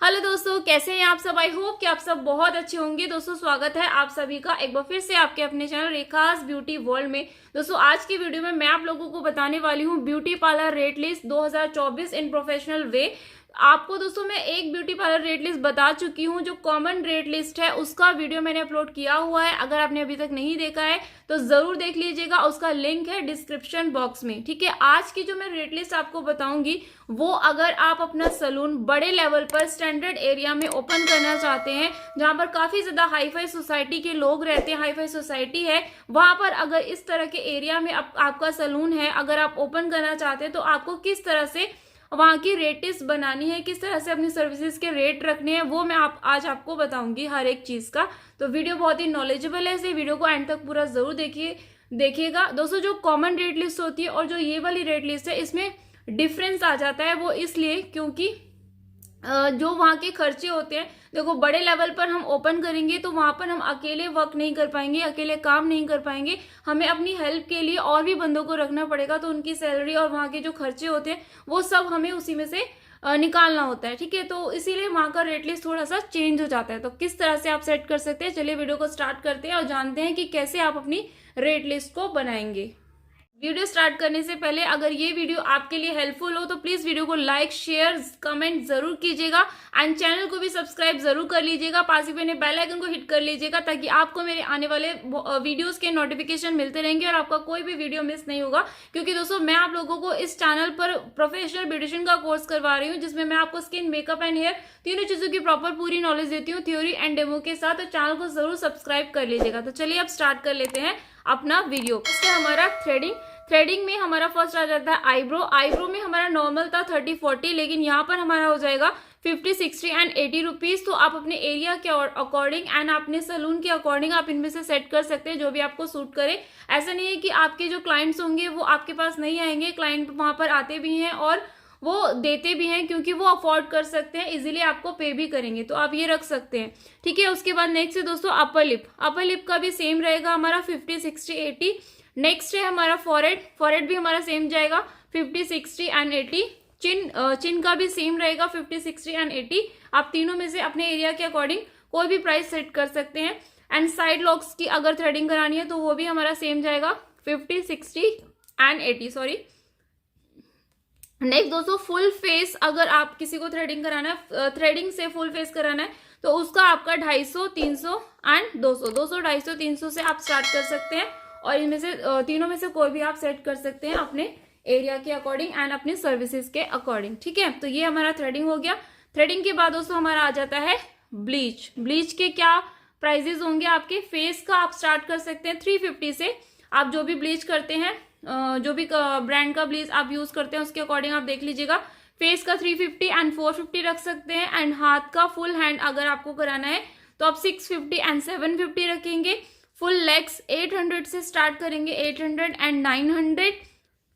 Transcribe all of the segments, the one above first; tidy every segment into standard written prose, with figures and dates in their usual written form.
Hello दोस्तों, कैसे हैं आप सब। आई होप कि आप सब बहुत अच्छे होंगे। दोस्तों स्वागत है आप सभी का एक बार फिर से आपके अपने चैनल रेखास ब्यूटी वर्ल्ड में। दोस्तों आज की वीडियो में मैं आप लोगों को बताने वाली हूँ beauty parlour rate list 2024 in professional way. आपको दोस्तों मैं एक ब्यूटी पार्लर रेट लिस्ट बता चुकी हूँ, जो कॉमन रेट लिस्ट है उसका वीडियो मैंने अपलोड किया हुआ है। अगर आपने अभी तक नहीं देखा है तो जरूर देख लीजिएगा, उसका लिंक है डिस्क्रिप्शन बॉक्स में। ठीक है, आज की जो मैं रेट लिस्ट आपको बताऊंगी वो अगर आप अपना सलून बड़े लेवल पर स्टैंडर्ड एरिया में ओपन करना चाहते हैं, जहां पर काफी ज्यादा हाईफाई सोसाइटी के लोग रहते हैं, हाईफाई सोसाइटी है, वहां पर अगर इस तरह के एरिया में आपका सलून है, अगर आप ओपन करना चाहते हैं तो आपको किस तरह से वहां की रेट लिस्ट बनानी है, किस तरह से अपनी सर्विसेज के रेट रखने हैं, वो मैं आज आपको बताऊंगी हर एक चीज का। तो वीडियो बहुत ही नॉलेजेबल है, इसे वीडियो को एंड तक पूरा जरूर देखिएगा। दोस्तों जो कॉमन रेट लिस्ट होती है और जो ये वाली रेट लिस्ट है, इसमें डिफरेंस आ जाता है। वो इसलिए क्योंकि जो वहाँ के खर्चे होते हैं, देखो बड़े लेवल पर हम ओपन करेंगे तो वहां पर हम अकेले वर्क नहीं कर पाएंगे, अकेले काम नहीं कर पाएंगे, हमें अपनी हेल्प के लिए और भी बंदों को रखना पड़ेगा। तो उनकी सैलरी और वहाँ के जो खर्चे होते हैं वो सब हमें उसी में से निकालना होता है। ठीक है, तो इसीलिए वहां का रेट लिस्ट थोड़ा सा चेंज हो जाता है। तो किस तरह से आप सेट कर सकते हैं, चलिए वीडियो को स्टार्ट करते हैं और जानते हैं कि कैसे आप अपनी रेट लिस्ट को बनाएंगे। वीडियो स्टार्ट करने से पहले अगर ये वीडियो आपके लिए हेल्पफुल हो तो प्लीज वीडियो को लाइक शेयर कमेंट जरूर कीजिएगा एंड चैनल को भी सब्सक्राइब जरूर कर लीजिएगा। पास ही में बेल आइकन को हिट कर लीजिएगा ताकि आपको मेरे आने वाले वीडियोस के नोटिफिकेशन मिलते रहेंगे और आपका कोई भी वीडियो मिस नहीं होगा। क्योंकि दोस्तों मैं आप लोगों को इस चैनल पर प्रोफेशनल ब्यूटिशियन का कोर्स करवा रही हूँ, जिसमें मैं आपको स्किन मेकअप एंड हेयर तीनों चीजों की प्रॉपर पूरी नॉलेज देती हूँ, थ्योरी एंड डेमो के साथ। तो चैनल को जरूर सब्सक्राइब कर लीजिएगा। तो चलिए अब स्टार्ट कर लेते हैं अपना वीडियो। इससे हमारा थ्रेडिंग में हमारा फर्स्ट आ जाता है आईब्रो में हमारा नॉर्मल था 30-40, लेकिन यहाँ पर हमारा हो जाएगा 50, 60 एंड 80 रुपीज। तो आप अपने एरिया के अकॉर्डिंग एंड अपने सलून के अकॉर्डिंग आप इनमें से सेट कर सकते हैं, जो भी आपको सूट करे। ऐसा नहीं है कि आपके जो क्लाइंट्स होंगे वो आपके पास नहीं आएंगे, क्लाइंट वहां पर आते भी हैं और वो देते भी हैं, क्योंकि वो अफोर्ड कर सकते हैं, इजीली आपको पे भी करेंगे, तो आप ये रख सकते हैं। ठीक है, उसके बाद नेक्स्ट है दोस्तों अपर लिप का भी सेम रहेगा हमारा 50, 60, 80। नेक्स्ट है हमारा फॉरहेड भी हमारा सेम जाएगा 50, 60 एंड 80। चिन का भी सेम रहेगा 50, 60 एंड 80। आप तीनों में से अपने एरिया के अकॉर्डिंग कोई भी प्राइस सेट कर सकते हैं। एंड साइड लॉक्स की अगर थ्रेडिंग करानी है तो वो भी हमारा सेम जाएगा 50, 60 एंड 80 सॉरी। नेक्स्ट दोस्तों फुल फेस, अगर आप किसी को थ्रेडिंग कराना है, थ्रेडिंग से फुल फेस कराना है, तो उसका आपका 250, 300 एंड 200, 250, 300 से आप स्टार्ट कर सकते हैं। और इनमें से तीनों में से कोई भी आप सेट कर सकते हैं अपने एरिया के अकॉर्डिंग एंड अपने सर्विसेज के अकॉर्डिंग। ठीक है, तो ये हमारा थ्रेडिंग हो गया। थ्रेडिंग के बाद दोस्तों हमारा आ जाता है ब्लीच के क्या प्राइजेस होंगे आपके। फेस का आप स्टार्ट कर सकते हैं 350 से। आप जो भी ब्लीच करते हैं, जो भी ब्रांड का ब्लीच आप यूज करते हैं उसके अकॉर्डिंग आप देख लीजिएगा। फेस का 350 एंड 450 रख सकते हैं। एंड हाथ का फुल हैंड अगर आपको कराना है तो आप 650 एंड 750 रखेंगे। फुल लेग्स 800 से स्टार्ट करेंगे, 800 एंड 900।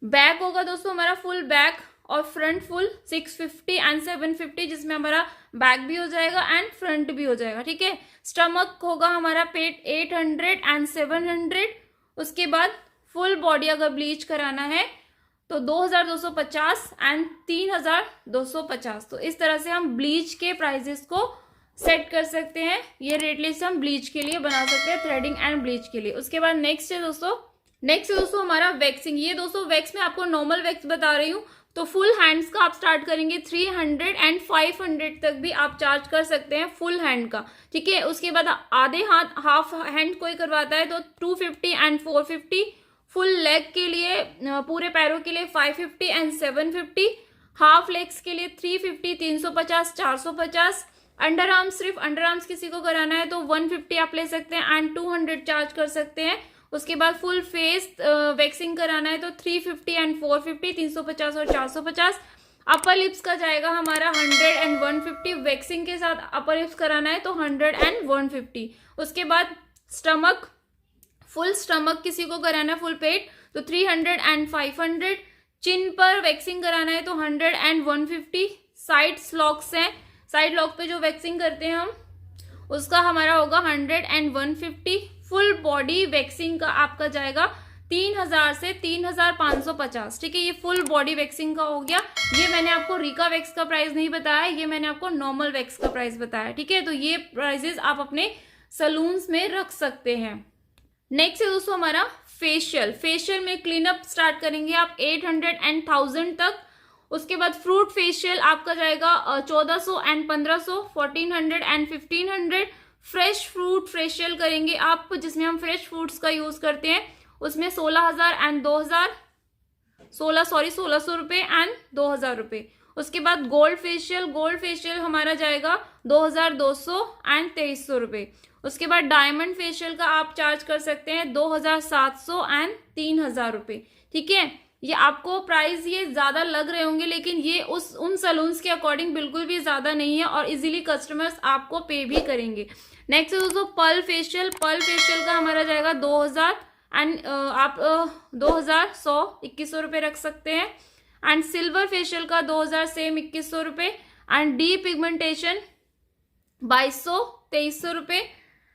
बैक होगा दोस्तों हमारा फुल बैक और फ्रंट फुल 650 एंड 750, जिसमें हमारा बैक भी हो जाएगा एंड फ्रंट भी हो जाएगा। ठीक है, स्टमक होगा हमारा पेट 800 एंड 700। उसके बाद फुल बॉडी अगर ब्लीच कराना है तो 2250 एंड 3250। तो इस तरह से हम ब्लीच के प्राइजेस को सेट कर सकते हैं। ये रेट लिस्ट हम ब्लीच के लिए बना सकते हैं, थ्रेडिंग एंड ब्लीच के लिए। उसके बाद नेक्स्ट है दोस्तों हमारा वैक्सिंग। ये दोस्तों वैक्स में आपको नॉर्मल वैक्स बता रही हूँ। तो फुल हैंड्स का आप स्टार्ट करेंगे 300 एंड 500 तक भी आप चार्ज कर सकते हैं फुल हैंड का। ठीक है, उसके बाद आधे हाथ हाफ हैंड कोई करवाता है तो 250 एंड 450। फुल लेग के लिए पूरे पैरों के लिए 550 एंड 750। हाफ लेग्स के लिए 350, 350, 450। अंडर आर्म्स, सिर्फ अंडर आर्म्स किसी को कराना है तो 150 आप ले सकते हैं एंड 200 चार्ज कर सकते हैं। उसके बाद फुल फेस वैक्सिंग कराना है तो 350 एंड 450, 350 और 450। अपर लिप्स का जाएगा हमारा 100 एंड 150। वैक्सिंग के साथ अपर लिप्स कराना है तो 100 एंड 150। उसके बाद स्टमक, फुल स्टमक किसी को कराना है फुल पेट तो 300 एंड 500। चिन पर वैक्सिंग कराना है तो 100 एंड 150। साइड लॉक्स हैं, साइड लॉक पे जो वैक्सिंग करते हैं हम, उसका हमारा होगा 100 एंड 150। फुल बॉडी वैक्सिंग का आपका जाएगा 3,000 से 3,550। ठीक है, ये फुल बॉडी वैक्सिंग का हो गया। ये मैंने आपको रीका वैक्स का प्राइस नहीं बताया, ये मैंने आपको नॉर्मल वैक्स का प्राइस बताया। ठीक है, तो ये प्राइजेस आप अपने सलून्स में रख सकते हैं। नेक्स्ट है दोस्तों हमारा फेशियल। फेशियल में क्लीनअप स्टार्ट करेंगे आप 800 एंड 1000 तक। उसके बाद फ्रूट फेशियल आपका जाएगा 1400 and 1500, 1400 and 1500। Fresh fruit facial करेंगे आप, जिसमें हम फ्रेश फ्रूट्स का यूज करते हैं, उसमें 16,000 एंड 1600 रुपए एंड 2000 रुपए। उसके बाद गोल्ड फेशियल हमारा जाएगा 2200 एंड 2300 रुपए। उसके बाद डायमंड फेशियल का आप चार्ज कर सकते हैं 2700 एंड 3000 रुपए। ठीक है, ये आपको प्राइस ये ज्यादा लग रहे होंगे, लेकिन ये उन सलून्स के अकॉर्डिंग बिल्कुल भी ज्यादा नहीं है और इजीली कस्टमर्स आपको पे भी करेंगे। नेक्स्ट है दोस्तों पर्ल फेशियल का हमारा जाएगा 2000 एंड आप 2100 रुपए रख सकते हैं। एंड सिल्वर फेशियल का 2000 सेम 2100 रुपए। एंड डी पिगमेंटेशन 2200-2300 रुपए।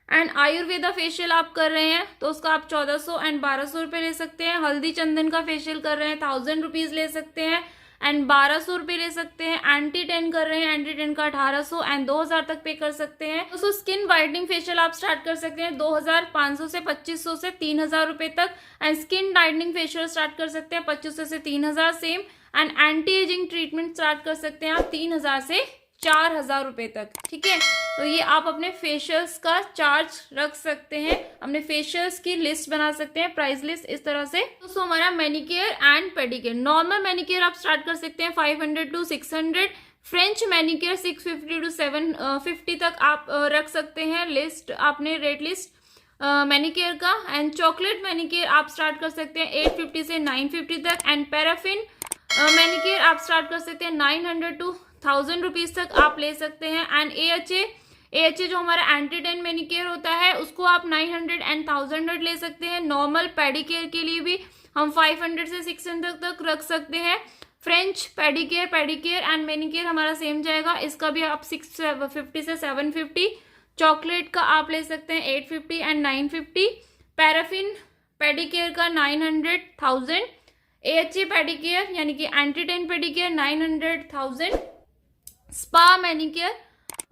एंड आयुर्वेदा फेशियल आप कर रहे हैं तो उसका आप 1400 एंड 1200 रुपए ले सकते हैं। हल्दी चंदन का फेशियल कर रहे हैं 1000 रुपीज ले सकते हैं एंड 1200 रुपए ले सकते हैं। एंटी टेन कर रहे हैं, एंटी टेन का 1800 एंड 2000 तक पे कर सकते हैं। दोस्तों स्किन वाइटनिंग फेशियल आप स्टार्ट कर सकते हैं 2500 से 2500 से 3000 रुपए तक। And skin tightening facial start कर सकते हैं 2500 से 3000 same. And anti ageing treatment start कर सकते हैं आप 3000 से 4000 रुपए तक। ठीक है, तो ये आप अपने फेशियल्स का चार्ज रख सकते हैं, अपने फेशियल्स की लिस्ट बना सकते हैं, प्राइस लिस्ट इस तरह से। तो हमारा manicure and pedicure, normal manicure आप स्टार्ट कर सकते हैं 500 to 600। फ्रेंच मैनिक्योर 650 to 750 तक आप रख सकते हैं लिस्ट, आपने रेट लिस्ट मैनिक्योर का। एंड चॉकलेट मैनिक्योर आप स्टार्ट कर सकते हैं 850 से 950 तक। एंड पैराफिन मैनिक्योर आप स्टार्ट कर सकते हैं 900 to 1000 रुपीज तक आप ले सकते हैं। एंड AHA जो हमारा एंटी टेन मैनिक्योर होता है उसको आप 900 एंड 1000 ले सकते हैं। नॉर्मल पेडिक्योर के लिए भी हम 500 से 600 तक रख सकते हैं। फ्रेंच पेडिक्योर एंड मैनिक्योर हमारा सेम जाएगा, इसका भी आप 650 से 750। चॉकलेट का आप ले सकते हैं 850 एंड 950। पैराफिन पेडिक्योर का 900, 1000। AHA पेडिक्योर यानी कि anti ten pedicure 900, 1000। Spa manicure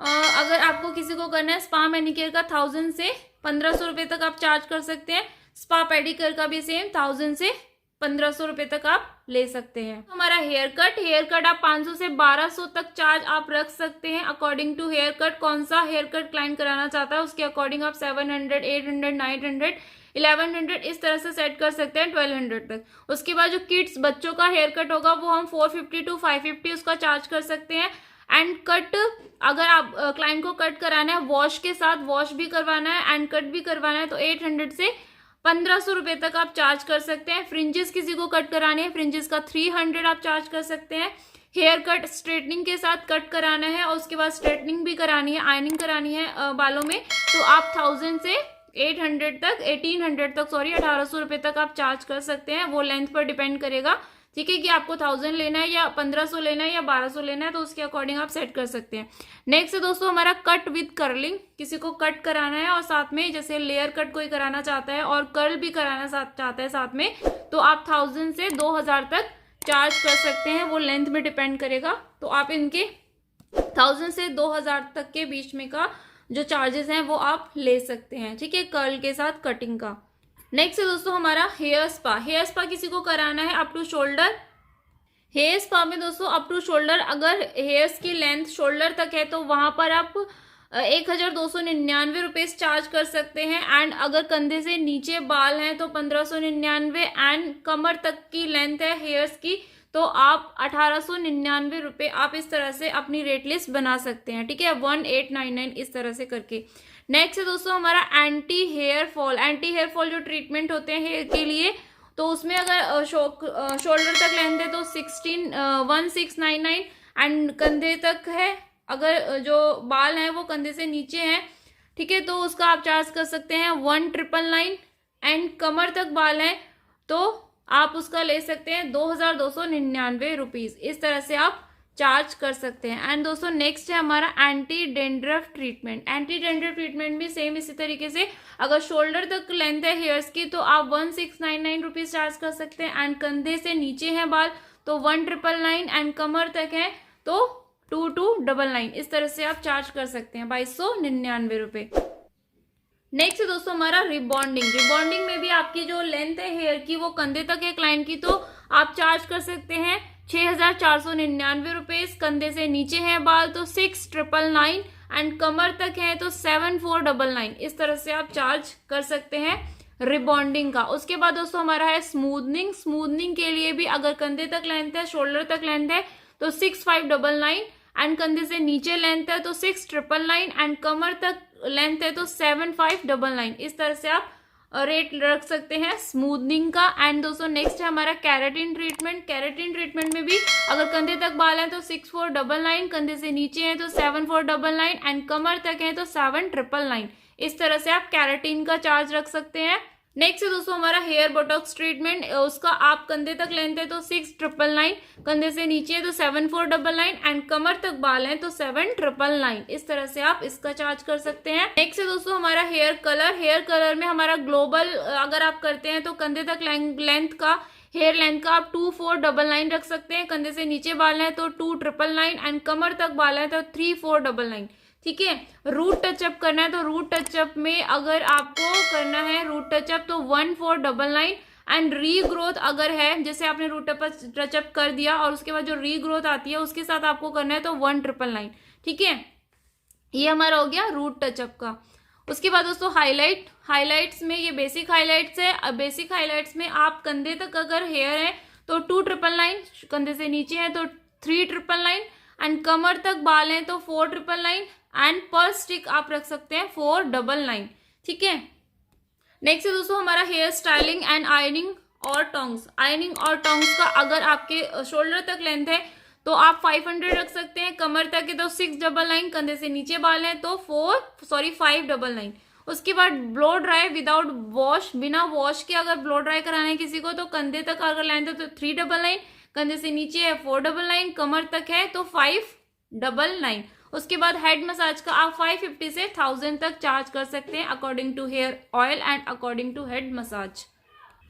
अगर आपको किसी को करना है स्पा मैनिक्योर का 1000 से 1500 रुपए तक आप चार्ज कर सकते हैं। स्पा पेडिक्योर का भी सेम 1000 से 1500 रुपए तक आप ले सकते हैं। हमारा हेयर कट आप 500 से 1200 तक चार्ज आप रख सकते हैं अकॉर्डिंग टू हेयर कट। कौन सा हेयर कट क्लाइंट कराना चाहता है उसके अकॉर्डिंग आप 700, 800, 900, 1100 इस तरह से सेट कर सकते हैं 1200 तक। उसके बाद जो किड्स बच्चों का हेयर कट होगा वो हम 450 to 550 उसका चार्ज कर सकते हैं। एंड कट अगर आप क्लाइंट को कट कराना है वॉश के साथ, वॉश भी करवाना है एंड कट भी करवाना है तो 800 से 1500 रुपए तक आप चार्ज कर सकते हैं। फ्रिंजेस किसी को कट कराने हैं, फ्रिंजेस का 300 आप चार्ज कर सकते हैं। हेयर कट स्ट्रेटनिंग के साथ कट कराना है और उसके बाद स्ट्रेटनिंग भी करानी है, आयनिंग करानी है बालों में, तो आप 1000 से 800 तक 1800 तक 1800 रुपए तक आप चार्ज कर सकते हैं। वो लेंथ पर डिपेंड करेगा, ठीक है, कि आपको 1000 लेना है या 1500 लेना है या 1200 लेना है, तो उसके अकॉर्डिंग आप सेट कर सकते हैं। नेक्स्ट है दोस्तों हमारा कट विद कर्लिंग। किसी को कट कराना है और साथ में जैसे लेयर कट कोई कराना चाहता है और कर्ल भी कराना चाहता है साथ में, तो आप 1000 से 2000 तक चार्ज कर सकते हैं। वो लेंथ में डिपेंड करेगा, तो आप इनके 1000 से 2000 तक के बीच में का जो चार्जेस हैं वो आप ले सकते हैं। ठीक है, कर्ल के साथ कटिंग का। नेक्स्ट है दोस्तों हमारा हेयर स्पा किसी को कराना है up to shoulder. Hair spa में दोस्तों अप टू शोल्डर, अगर हेयर्स की लेंथ शोल्डर तक है तो वहां पर आप 1299 रुपीज चार्ज कर सकते हैं। एंड अगर कंधे से नीचे बाल हैं तो 1599। एंड कमर तक की लेंथ है हेयर्स की तो आप 1899 रुपए आप इस तरह से अपनी रेट लिस्ट बना सकते हैं। ठीक है, 1899 इस तरह से करके। नेक्स्ट है दोस्तों हमारा एंटी हेयर फॉल जो ट्रीटमेंट होते हैं हेयर के लिए, तो उसमें अगर शोल्डर तक लेंथ है तो 1699। एंड कंधे तक है, अगर जो बाल हैं वो कंधे से नीचे हैं, ठीक है, तो उसका आप चार्ज कर सकते हैं 1999। एंड कमर तक बाल हैं तो आप उसका ले सकते हैं 2299 रुपीज। इस तरह से आप चार्ज कर सकते हैं। एंड दोस्तों नेक्स्ट है हमारा anti dandruff treatment. Anti dandruff treatment भी सेम इसी तरीके से, अगर शोल्डर तक लेंथ है हेयर्स की तो आप 1699 रुपीज चार्ज कर सकते हैं। एंड कंधे से नीचे है बाल तो 1999, एंड कमर तक है तो 2299। इस तरह से आप चार्ज कर सकते हैं 2299 रुपये। नेक्स्ट है दोस्तों हमारा रिबॉन्डिंग। रिबॉन्डिंग में भी आपकी जो लेंथ है हेयर की वो कंधे तक है क्लाइंट की, तो आप चार्ज कर सकते हैं 6499 रुपीज। कंधे से नीचे है बाल तो 6999, एंड कमर तक है तो 7499। इस तरह से आप चार्ज कर सकते हैं रिबॉन्डिंग का। उसके बाद दोस्तों हमारा है स्मूथनिंग। स्मूथनिंग के लिए भी अगर कंधे तक लेंथ है, शोल्डर तक लेंथ है तो 6599, एंड कंधे से नीचे लेंथ है तो 6999, एंड कमर तक लेंथ है तो 7599। इस तरह से आप रेट रख सकते हैं स्मूथनिंग का। एंड दोस्तों नेक्स्ट है हमारा कैराटिन ट्रीटमेंट। कैराटिन ट्रीटमेंट में भी अगर कंधे तक बाल है तो 6499, कंधे से नीचे है तो 7499, एंड कमर तक है तो 7999। इस तरह से आप कैराटिन का चार्ज रख सकते हैं। नेक्स्ट है दोस्तों हमारा हेयर बोटॉक्स ट्रीटमेंट। उसका आप कंधे तक लेंथ है तो 6999, कंधे से नीचे है तो 7499, एंड कमर तक बाल है तो 7999। इस तरह से आप इसका चार्ज कर सकते हैं। नेक्स्ट है दोस्तों हमारा हेयर कलर। हेयर कलर में हमारा ग्लोबल अगर आप करते हैं तो कंधे तक लेंथ का, हेयर लेंथ का आप 2499 रख सकते हैं। कंधे से नीचे बाल है तो 2999, एंड कमर तक बाल है तो 3499। ठीक है। रूट टचअप करना है तो रूट टचअप में अगर आपको करना है रूट टचअप तो 1499, एंड रीग्रोथ अगर है, जैसे आपने रूट टचअप कर दिया और उसके बाद जो रीग्रोथ आती है उसके साथ आपको करना है तो 1999। ठीक है, ये हमारा हो गया रूट टचअप का। उसके बाद दोस्तों हाईलाइट्स में ये बेसिक हाईलाइट्स है। बेसिक हाईलाइट्स में आप कंधे तक अगर हेयर है तो 2999, कंधे से नीचे है तो 3999, एंड कमर तक बाल है तो 4999, एंड पर स्टिक आप रख सकते हैं 499। ठीक है। नेक्स्ट है दोस्तों हमारा हेयर स्टाइलिंग एंड आयरनिंग और टोंग्स। आयरनिंग और टोंग्स का अगर आपके शोल्डर तक लेंथ है तो आप 500 रख सकते हैं, कमर तक है तो 699, कंधे से नीचे बाल है तो 599। उसके बाद ब्लो ड्राई विदाउट वॉश, बिना वॉश के अगर ब्लो ड्राई कराना है किसी को तो कंधे तक अगर लेंथ है तो 399, कंधे से नीचे है 499, कमर तक है तो 599। उसके बाद हेड मसाज का आप 550 से 1000 तक चार्ज कर सकते हैं according to hair oil and according to head massage.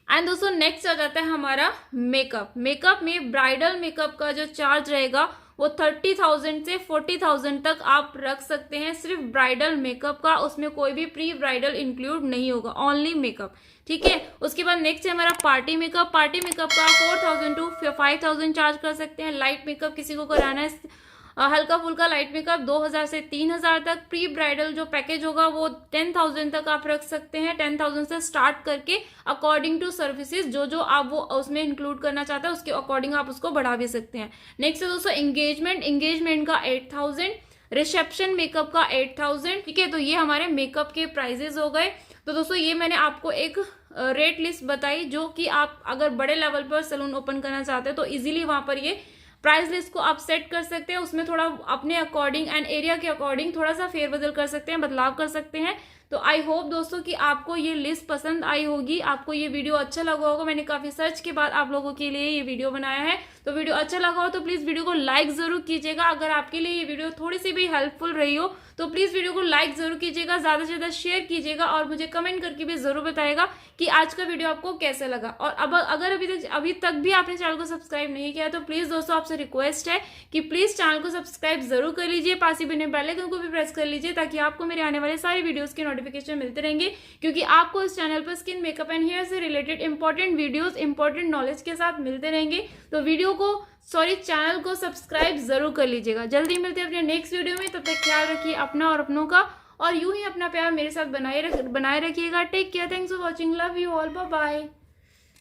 And दोस्तों नेक्स्ट आ जाता है हमारा मेकअप। मेकअप में ब्राइडल मेकअप का जो चार्ज रहेगा वो 30,000 से 40,000 तक आप रख सकते हैं, सिर्फ ब्राइडल मेकअप का। उसमें कोई भी प्री ब्राइडल इंक्लूड नहीं होगा, ओनली मेकअप। ठीक है। उसके बाद नेक्स्ट है हमारा पार्टी मेकअप। पार्टी मेकअप का 4000 टू 5000 चार्ज कर सकते हैं। लाइट मेकअप किसी को कराना है, हल्का फुल्का लाइट मेकअप 2000 से 3000 तक। प्री ब्राइडल जो पैकेज होगा वो 10,000 तक आप रख सकते हैं। 10,000 से स्टार्ट करके अकॉर्डिंग टू सर्विसेज जो आप वो उसमें इंक्लूड करना चाहते हैं उसके अकॉर्डिंग आप उसको बढ़ा भी सकते हैं। नेक्स्ट है दोस्तों एंगेजमेंट का 8000, रिसेप्शन मेकअप का 8000। ठीक है, तो ये हमारे मेकअप के प्राइजेस हो गए। तो दोस्तों ये मैंने आपको एक रेट लिस्ट बताई जो कि आप अगर बड़े लेवल पर सैलून ओपन करना चाहते हैं तो इजीली वहां पर ये प्राइस लिस्ट को आप सेट कर सकते हैं। उसमें थोड़ा अपने अकॉर्डिंग एंड एरिया के अकॉर्डिंग थोड़ा सा फेरबदल कर सकते हैं, बदलाव कर सकते हैं। तो आई होप दोस्तों कि आपको ये लिस्ट पसंद आई होगी, आपको ये वीडियो अच्छा लगा होगा। मैंने काफी सर्च के बाद आप लोगों के लिए ये वीडियो बनाया है। तो वीडियो अच्छा लगा हो तो प्लीज वीडियो को लाइक जरूर कीजिएगा। अगर आपके लिए ये वीडियो थोड़ी सी भी हेल्पफुल रही हो तो प्लीज वीडियो को लाइक जरूर कीजिएगा, ज्यादा से ज्यादा शेयर कीजिएगा और मुझे कमेंट करके भी जरूर बताइएगा कि आज का वीडियो आपको कैसा लगा। और अब अगर अभी तक भी आपने चैनल को सब्सक्राइब नहीं किया तो प्लीज दोस्तों आपसे रिक्वेस्ट है कि प्लीज चैनल को सब्सक्राइब जरूर कर लीजिए, पास ही बने बेल आइकन को भी प्रेस कर लीजिए ताकि आपको मेरे आने वाले सारे वीडियोस के नोटिफिकेशन मिलते रहेंगे, क्योंकि आपको इस चैनल पर स्किन मेकअप एंड हेयर से related important videos important knowledge के साथ मिलते रहेंगे। तो चैनल को सब्सक्राइब जरूर कर लीजिएगा। जल्दी मिलते हैं अपने नेक्स्ट वीडियो में, तब तक ख्याल रखिए अपना और अपनों का, और यूं ही अपना प्यार मेरे साथ बनाए रखिएगा। Take care, thanks for watching, love you all, bye bye.